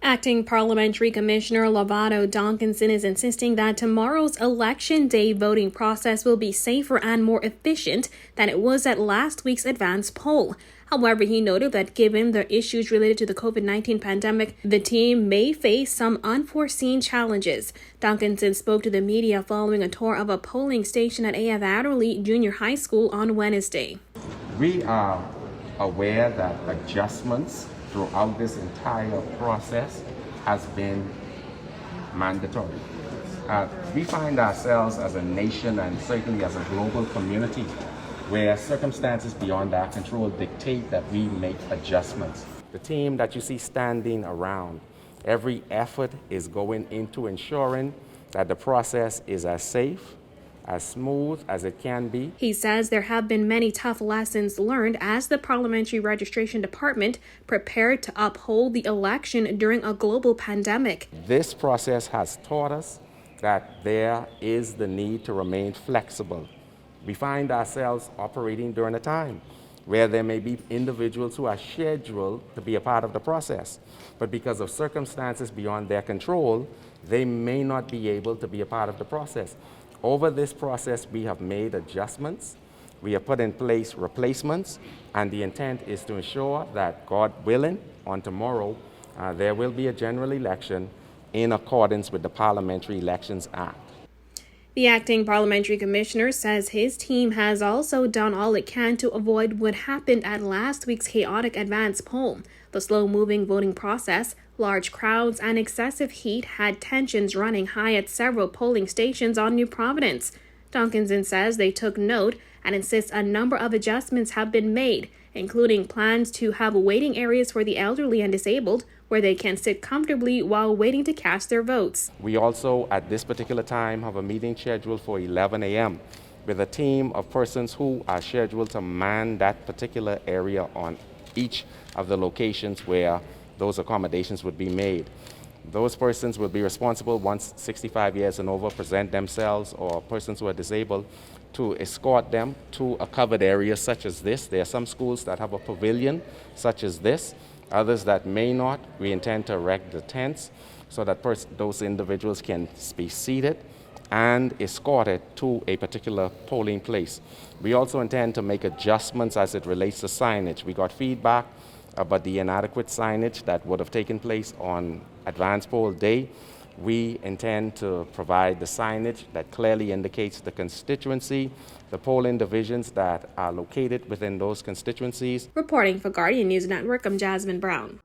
Acting Parliamentary Commissioner Lovato Duncanson is insisting that tomorrow's election day voting process will be safer and more efficient than it was at last week's advance poll. However, he noted that given the issues related to the COVID-19 pandemic, the team may face some unforeseen challenges. Duncanson spoke to the media following a tour of a polling station at A.F. Adderley Junior High School on Wednesday. We are aware that adjustments throughout this entire process has been mandatory. We find ourselves as a nation and certainly as a global community where circumstances beyond our control dictate that we make adjustments. The team that you see standing around, every effort is going into ensuring that the process is as safe, as smooth as it can be. He says there have been many tough lessons learned as the Parliamentary Registration Department prepared to uphold the election during a global pandemic. This process has taught us that there is the need to remain flexible. We find ourselves operating during a time where there may be individuals who are scheduled to be a part of the process, but because of circumstances beyond their control, they may not be able to be a part of the process. Over this process, we have made adjustments, we have put in place replacements, and the intent is to ensure that, God willing, on tomorrow, there will be a general election in accordance with the Parliamentary Elections Act. The acting parliamentary commissioner says his team has also done all it can to avoid what happened at last week's chaotic advance poll. The slow-moving voting process, large crowds, and excessive heat had tensions running high at several polling stations on New Providence. Duncanson says they took note and insists a number of adjustments have been made, including plans to have waiting areas for the elderly and disabled where they can sit comfortably while waiting to cast their votes. We also, at this particular time, have a meeting scheduled for 11 a.m. with a team of persons who are scheduled to man that particular area on each of the locations where those accommodations would be made. Those persons will be responsible once 65 years and over present themselves, or persons who are disabled, to escort them to a covered area such as this. There are some schools that have a pavilion such as this, others that may not. We intend to erect the tents so that those individuals can be seated and escorted to a particular polling place. We also intend to make adjustments as it relates to signage. We got feedback about the inadequate signage that would have taken place on advance poll day. We intend to provide the signage that clearly indicates the constituency, the polling divisions that are located within those constituencies. Reporting for Guardian News Network, I'm Jasmine Brown.